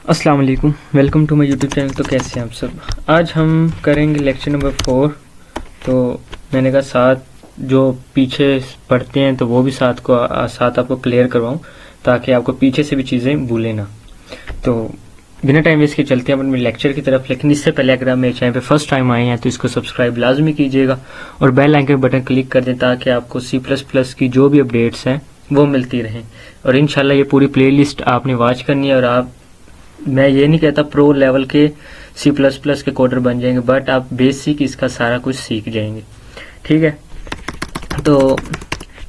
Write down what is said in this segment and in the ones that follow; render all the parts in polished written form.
अस्सलाम वालेकुम, welcome to my YouTube channel. तो कैसे हैं आप सब। आज हम करेंगे लेक्चर नंबर 4। तो मैंने कहा साथ जो पीछे पढ़ते हैं तो वो भी साथ आपको क्लियर करवाऊं, ताकि आपको पीछे से भी चीज़ें भूलें ना। तो बिना टाइम वेस्ट के चलते हैं अपने लेक्चर की तरफ। लेकिन इससे पहले अगर आप मेरे चैनल पे फर्स्ट टाइम आए हैं तो इसको सब्सक्राइब लाजमी कीजिएगा और बेल आइकन बटन क्लिक कर दें, ताकि आपको C++ की जो भी अपडेट्स हैं वो मिलती रहें। और इंशाल्लाह ये पूरी प्लेलिस्ट आपने वॉच करनी है। और मैं ये नहीं कहता प्रो लेवल के C++ के कोडर बन जाएंगे, बट आप बेसिक इसका सारा कुछ सीख जाएंगे। ठीक है, तो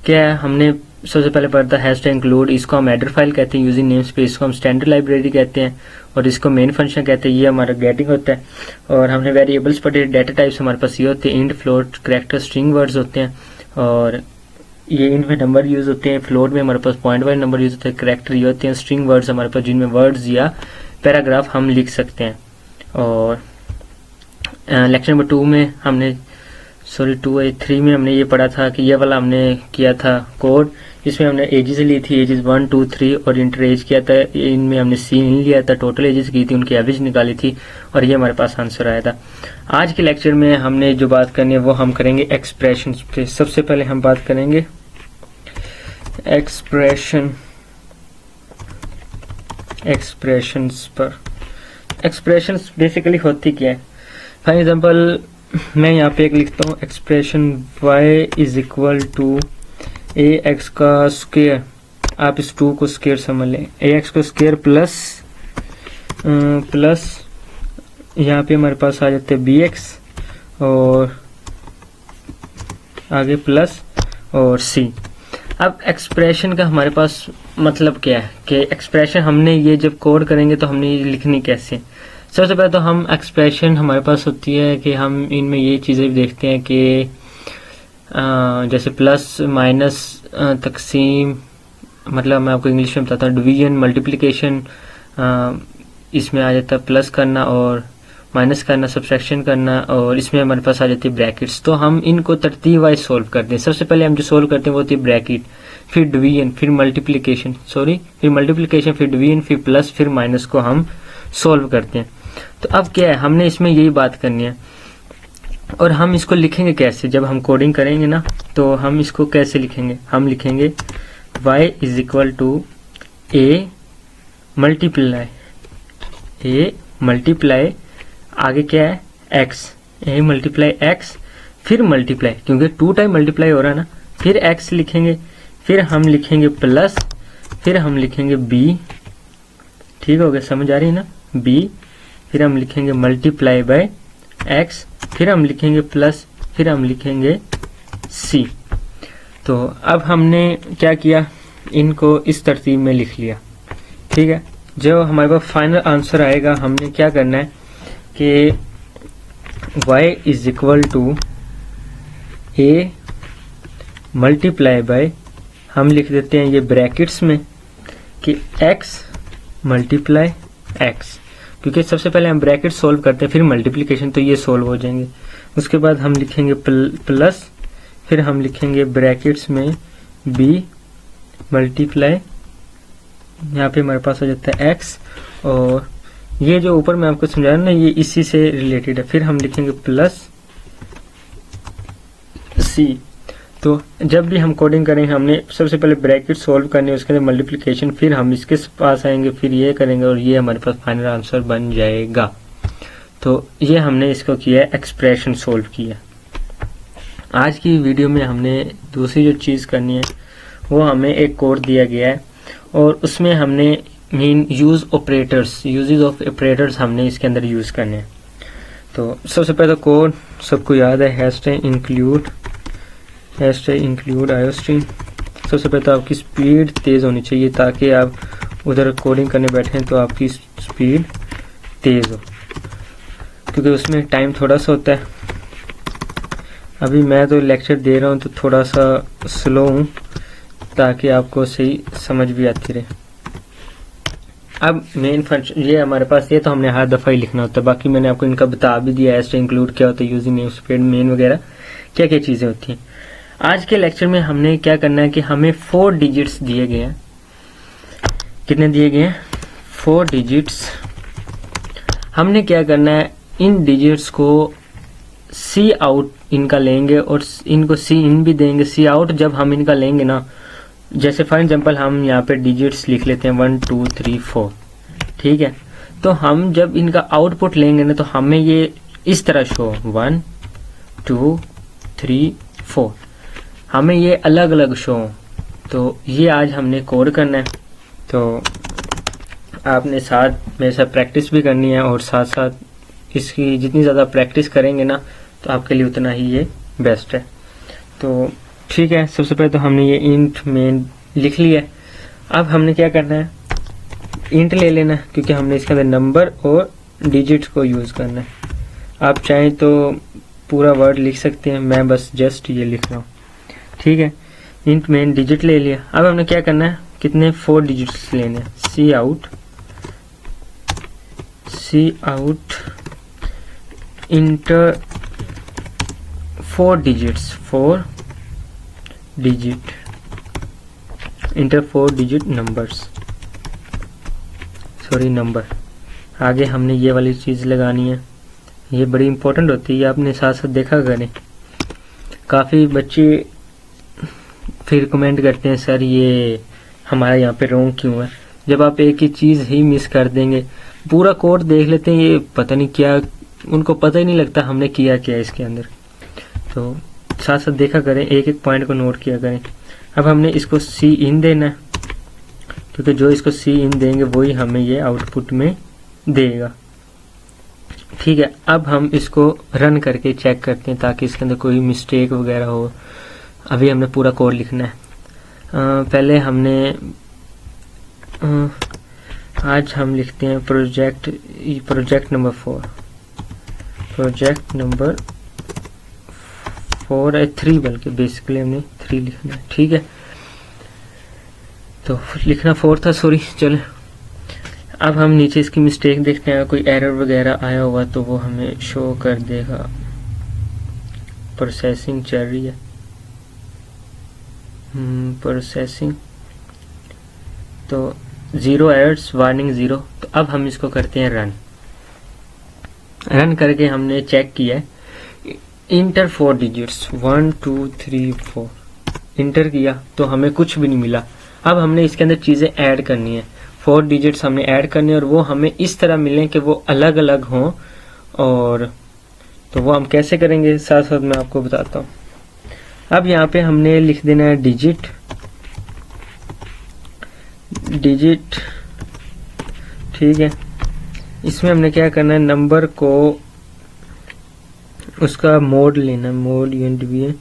क्या है, हमने सबसे पहले पढ़ा था हैश टैग इंक्लूड। इसको हम एडर फाइल कहते हैं यूजिंग नेम स्पेस, इसको हम स्टैंडर्ड लाइब्रेरी कहते हैं और इसको मेन फंक्शन कहते हैं। ये हमारा गेटिंग होता है। और हमने वेरिएबल्स पढ़े, डाटा टाइप्स हमारे पास ये होते हैं, int, float, character, string words होते हैं। और ये इनमें नंबर यूज होते हैं, फ्लोट में हमारे पास पॉइंट वाइज नंबर यूज होते हैं, कैरेक्टर ये होते हैं, स्ट्रिंग वर्ड्स हमारे पास जिनमें वर्ड्स या पैराग्राफ हम लिख सकते हैं। और लेक्चर नंबर 2 में हमने 3 में हमने ये पढ़ा था कि ये वाला हमने किया था कोड, जिसमें हमने एजेस ली थी, एजेस 1, 2, 3 और इंटर एज किया था। इनमें हमने सीन लिया था, टोटल एजेस की थी, उनकी एवरेज निकाली थी और ये हमारे पास आंसर आया था। आज के लेक्चर में हमने जो बात करनी है वो हम करेंगे एक्सप्रेशन पे। सबसे पहले हम बात करेंगे एक्सप्रेशंस पर। एक्सप्रेशंस बेसिकली होती क्या है। फॉर एग्जांपल मैं यहाँ पे एक लिखता हूँ expression y is equal to ax का स्क्वायर। आप इस 2 को स्क्वायर समझ लें, ax को स्क्वायर प्लस यहाँ पे हमारे पास आ जाते हैं bx और आगे प्लस और c। अब एक्सप्रेशन का हमारे पास मतलब क्या है कि एक्सप्रेशन हमने ये जब कोड करेंगे तो हमने ये लिखनी कैसे। सबसे पहले तो हम एक्सप्रेशन हमारे पास होती है कि हम इनमें ये चीज़ें भी देखते हैं कि जैसे प्लस माइनस तकसीम, मतलब मैं आपको इंग्लिश में बताता हूँ, डिवीजन, मल्टीप्लिकेशन, इसमें आ जाता है प्लस करना और माइनस करना, सब्सट्रैक्शन करना, और इसमें हमारे पास आ जाती है ब्रैकेट्स। तो हम इनको तरतीब वाइज सोल्व करते हैं। सबसे पहले हम जो सोल्व करते हैं वो होती है ब्रैकेट, फिर डिवीजन, फिर मल्टीप्लिकेशन, फिर डिवीजन, फिर प्लस, फिर माइनस को हम सोल्व करते हैं। तो अब क्या है, हमने इसमें यही बात करनी है। और हम इसको लिखेंगे कैसे, जब हम कोडिंग करेंगे ना तो हम इसको कैसे लिखेंगे। हम लिखेंगे y is equal to a multiply आगे क्या है x, a मल्टीप्लाई x, फिर मल्टीप्लाई, क्योंकि 2 टाइम मल्टीप्लाई हो रहा है ना, फिर x लिखेंगे, फिर हम लिखेंगे प्लस, फिर हम लिखेंगे b। ठीक हो गया, समझ आ रही है ना, b, फिर हम लिखेंगे मल्टीप्लाई बाय x, फिर हम लिखेंगे प्लस, फिर हम लिखेंगे c। तो अब हमने क्या किया, इनको इस तरतीब में लिख लिया। ठीक है, जब हमारे पास फाइनल आंसर आएगा हमने क्या करना है कि y is equal to a multiply by, हम लिख देते हैं ये ब्रैकेट्स में कि x मल्टीप्लाई x, क्योंकि सबसे पहले हम ब्रैकेट सोल्व करते हैं फिर मल्टीप्लिकेशन, तो ये सोल्व हो जाएंगे। उसके बाद हम लिखेंगे प्लस, फिर हम लिखेंगे ब्रैकेट्स में b मल्टीप्लाई, यहाँ पे हमारे पास हो जाता है x, और ये जो ऊपर मैं आपको समझा रहा हूँ ना ये इसी से रिलेटेड है। फिर हम लिखेंगे प्लस c। तो जब भी हम कोडिंग करेंगे हमने सबसे पहले ब्रैकेट सोल्व करनी है, उसके बाद मल्टीप्लिकेशन, फिर हम इसके पास आएंगे, फिर ये करेंगे और ये हमारे पास फाइनल आंसर बन जाएगा। तो ये हमने इसको किया, एक्सप्रेशन सोल्व किया। आज की वीडियो में हमने दूसरी जो चीज़ करनी है वो हमें एक कोड दिया गया है और उसमें हमने मेन यूजेस ऑफ ऑपरेटर्स हमने इसके अंदर यूज़ करने हैं। तो सबसे पहले कोड सबको याद है, हैश टैग इंक्लूड आयोस्ट्रीम। सबसे पहले तो आपकी स्पीड तेज़ होनी चाहिए ताकि आप उधर कोडिंग करने बैठें तो आपकी स्पीड तेज़ हो, क्योंकि उसमें टाइम थोड़ा सा होता है। अभी मैं तो लेक्चर दे रहा हूँ तो थोड़ा सा स्लो हूँ ताकि आपको सही समझ भी आती रहे। अब मेन फंक्शन ये हमारे पास, ये तो हमने हर दफ़ा ही लिखना होता है, बाकी मैंने आपको इनका बता भी दिया, हैश टैग इंक्लूड क्या होता है, यूजिंग नेम स्पेस, मेन वगैरह क्या क्या चीज़ें होती हैं। आज के लेक्चर में हमने क्या करना है कि हमें 4 डिजिट्स दिए गए हैं। कितने दिए गए हैं? 4 डिजिट्स। हमने क्या करना है, इन डिजिट्स को सी आउट इनका लेंगे और इनको सी इन भी देंगे। सी आउट जब हम इनका लेंगे ना, जैसे फॉर एग्जांपल हम यहाँ पे डिजिट्स लिख लेते हैं 1 2 3 4, ठीक है। तो हम जब इनका आउटपुट लेंगे ना, तो हमें ये इस तरह शो 1 2 3 4, हमें ये अलग अलग शो। तो ये आज हमने कोड करना है, तो आपने साथ मेरे साथ प्रैक्टिस भी करनी है, और साथ साथ इसकी जितनी ज़्यादा प्रैक्टिस करेंगे ना, तो आपके लिए उतना ही ये बेस्ट है। तो ठीक है, सबसे पहले तो हमने ये इंट मेन लिख लिया है। अब हमने क्या करना है, इंट ले लेना है, क्योंकि हमने इसके अंदर नंबर और डिजिट को यूज़ करना है। आप चाहें तो पूरा वर्ड लिख सकते हैं, मैं बस जस्ट ये लिख रहा हूँ, ठीक है। इंट मेन डिजिट ले लिया। अब हमने क्या करना है, कितने 4 डिजिट्स लेने हैं। Cout enter 4 digits, 4 digit enter 4 digit numbers, sorry number. आगे हमने ये वाली चीज़ लगानी है, ये बड़ी इंपॉर्टेंट होती है, आपने साथ साथ देखा करें। काफ़ी बच्चे फिर कमेंट करते हैं, सर ये हमारे यहाँ पे रॉन्ग क्यों है। जब आप एक ही चीज़ ही मिस कर देंगे, पूरा कोड देख लेते हैं, ये पता नहीं क्या, उनको पता ही नहीं लगता हमने किया क्या इसके अंदर। तो साथ साथ देखा करें, एक एक पॉइंट को नोट किया करें। अब हमने इसको सी इन देना है, क्योंकि जो इसको सी इन देंगे वही हमें ये आउटपुट में देगा, ठीक है। अब हम इसको रन करके चेक करते हैं, ताकि इसके अंदर कोई मिस्टेक वगैरह हो। अभी हमने पूरा कोड लिखना है। पहले हमने आज हम लिखते हैं प्रोजेक्ट नंबर 4, प्रोजेक्ट नंबर 4 है 3, बल्कि बेसिकली हमने 3 लिखना है, ठीक है। तो लिखना 4 था, सॉरी। चले, अब हम नीचे इसकी मिस्टेक देखते हैं, कोई एरर वगैरह आया हुआ तो वो हमें शो कर देगा। प्रोसेसिंग चल रही है, प्रोसेसिंग, तो 0 एरर्स, वार्निंग 0। तो अब हम इसको करते हैं रन करके हमने चेक किया है, इंटर 4 डिजिट्स 1 2 3 4 इंटर किया तो हमें कुछ भी नहीं मिला। अब हमने इसके अंदर चीज़ें ऐड करनी है, 4 डिजिट्स हमने ऐड करनी है, और वो हमें इस तरह मिलें कि वो अलग अलग हों। और तो वो हम कैसे करेंगे, साथ साथ मैं आपको बताता हूँ। अब यहाँ पे हमने लिख देना है डिजिट, ठीक है। इसमें हमने क्या करना है, नंबर को उसका मोड लेना, मोड यूनिट भी है,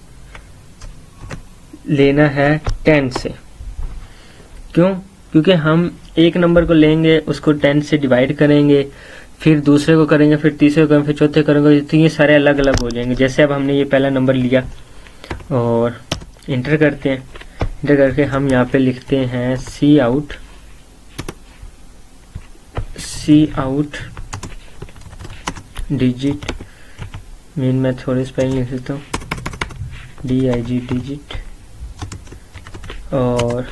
लेना है 10 से। क्यों? क्योंकि हम एक नंबर को लेंगे, उसको 10 से डिवाइड करेंगे, फिर दूसरे को करेंगे, फिर तीसरे को करेंगे, फिर चौथे करेंगे, तो ये सारे अलग अलग हो जाएंगे। जैसे अब हमने ये पहला नंबर लिया और इंटर करते हैं, इंटर करके हम यहाँ पे लिखते हैं सी आउट डिजिट, मेन मैं थोड़ी स्पेलिंग लिख देता हूँ, DIG डिजिट। और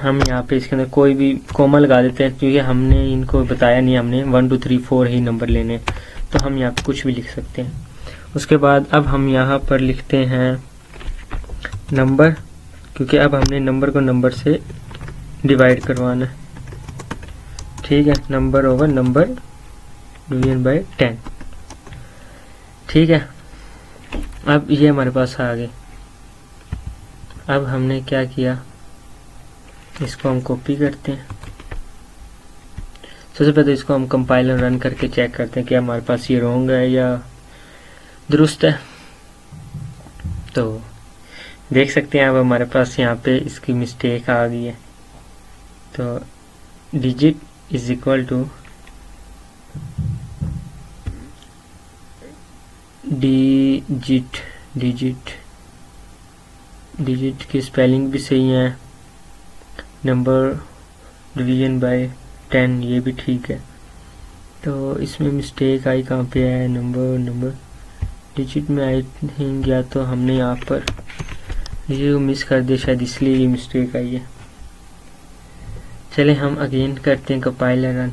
हम यहाँ पे इसके अंदर कोई भी कॉमा लगा देते हैं, क्योंकि हमने इनको बताया नहीं, हमने 1 2 3 4 ही नंबर लेने, तो हम यहाँ पे कुछ भी लिख सकते हैं। उसके बाद अब हम यहाँ पर लिखते हैं नंबर, क्योंकि अब हमने नंबर को नंबर से डिवाइड करवाना है, ठीक है। Number over number division bye 10, ठीक है। अब ये हमारे पास आ गए। अब हमने क्या किया, इसको हम कॉपी करते हैं। सबसे पहले इसको हम कंपाइलर रन करके चेक करते हैं कि हमारे पास ये रॉन्ग है या दुरुस्त है। तो देख सकते हैं अब हमारे पास यहाँ पे इसकी मिस्टेक आ गई है। तो digit is equal two digit की स्पेलिंग भी सही है, नंबर डिवीजन बाय 10 ये भी ठीक है। तो इसमें मिस्टेक आई कहाँ पे है, नंबर डिजिट में आई थिंक, या तो हमने यहाँ पर डिजिट को मिस कर दिया शायद, इसलिए ये मिस्टेक आई है। चले हम अगेन करते हैं कंपाइल एंड रन।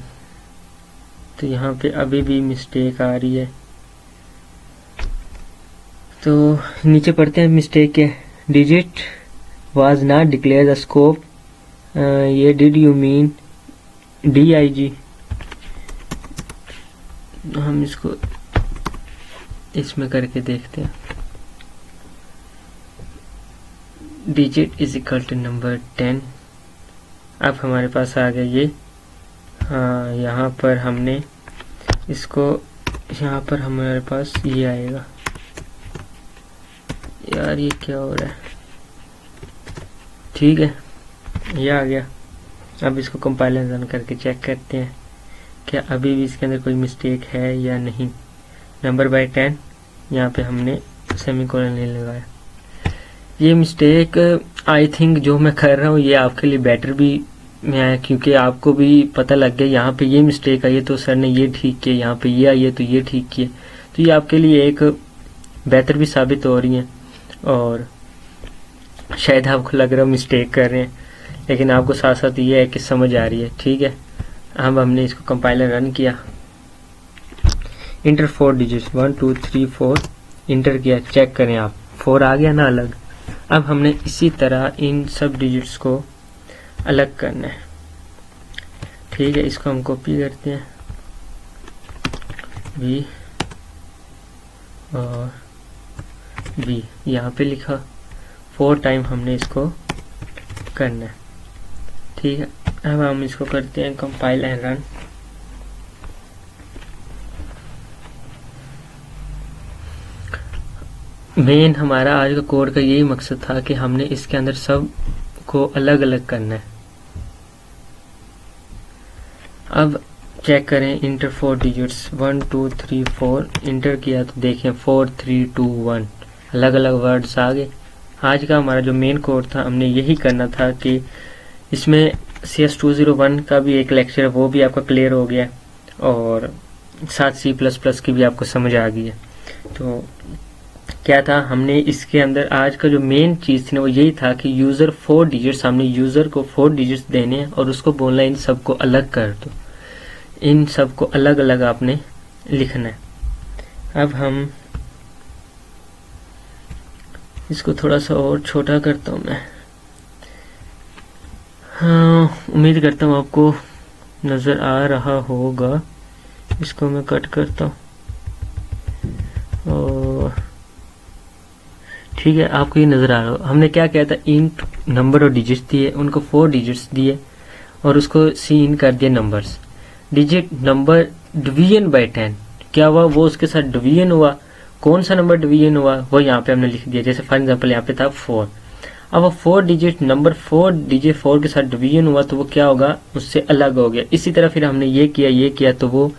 तो यहाँ पे अभी भी मिस्टेक आ रही है, तो नीचे पढ़ते हैं मिस्टेक के। Digit was not declare the scope, ये डिड यू मीन DIG। हम इसको इसमें करके देखते हैं। Digit is equal to number 10। अब हमारे पास आ गया ये। हाँ, यहाँ पर हमने इसको, यहाँ पर हमारे पास ये आएगा। यार ये क्या हो रहा है? ठीक है, ये आ गया। अब इसको कंपाइल रन करके चेक करते हैं क्या अभी भी इसके अंदर कोई मिस्टेक है या नहीं। नंबर बाय 10, यहाँ पे हमने सेमीकोलन नहीं लगाया। ये मिस्टेक आई थिंक जो मैं कर रहा हूँ ये आपके लिए बेटर भी है, क्योंकि आपको भी पता लग गया यहाँ पे ये मिस्टेक आई है तो सर ने ये ठीक किया, यहाँ पे ये आई है तो ये ठीक किया। तो ये आपके लिए एक बेहतर भी साबित हो रही है, और शायद आपको लग रहा है मिस्टेक कर रहे हैं, लेकिन आपको साथ साथ ये है कि समझ आ रही है। ठीक है, अब हमने इसको कंपाइलर रन किया। इंटर 4 डिजिट्स 1 2 3 4 इंटर किया, चेक करें आप 4 आ गया ना अलग। अब हमने इसी तरह इन सब डिजिट्स को अलग करना है। ठीक है, इसको हम कॉपी करते हैं, V और V यहाँ पे लिखा, 4 टाइम हमने इसको करना है। ठीक है, अब हम इसको करते हैं कंपाइल एंड रन। मेन हमारा आज का कोड का यही मकसद था कि हमने इसके अंदर सब को अलग अलग करना है। अब चेक करें, इंटर 4 डिजिट्स 1 2 3 4 इंटर किया तो देखें 4 3 2 1 अलग अलग वर्ड्स आ गए। आज का हमारा जो मेन कोड था हमने यही करना था कि इसमें CS201 का भी एक लेक्चर है, वो भी आपका क्लियर हो गया, और साथ C++ की भी आपको समझ आ गई है। तो क्या था, हमने इसके अंदर आज का जो मेन चीज़ थी ना वो यही था कि यूज़र 4 डिजिट्स, हमने यूज़र को 4 डिजिट्स देने हैं और उसको बोलना इन सबको अलग कर दो, इन सबको अलग अलग आपने लिखना है। अब हम इसको थोड़ा सा और छोटा करता हूँ मैं। हाँ, उम्मीद करता हूँ आपको नज़र आ रहा होगा। इसको मैं कट करता हूँ और ठीक है, आपको ये नज़र आ रहा होगा। हमने क्या किया था, इंट नंबर और डिजिट्स दिए, उनको 4 डिजिट्स दिए और उसको सीन कर दिया numbers. Digit number division bye 10 क्या हुआ, वो उसके साथ डिवीजन हुआ। कौन सा नंबर डिवीजन हुआ वो यहाँ पे हमने लिख दिया। जैसे फॉर एग्जांपल यहाँ पे था 4, अब वो 4 डिजिट नंबर 4 डिजिट 4 के साथ डिवीजन हुआ तो वो क्या होगा, उससे अलग हो गया। इसी तरह फिर हमने ये किया तो वो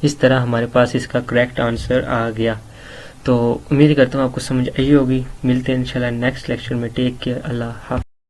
इस तरह हमारे पास इसका करेक्ट आंसर आ गया। तो उम्मीद करता हूँ आपको समझ आई होगी। मिलते हैं इंशाल्लाह नेक्स्ट लेक्चर में। टेक केयर, अल्लाह हाफ़िज़।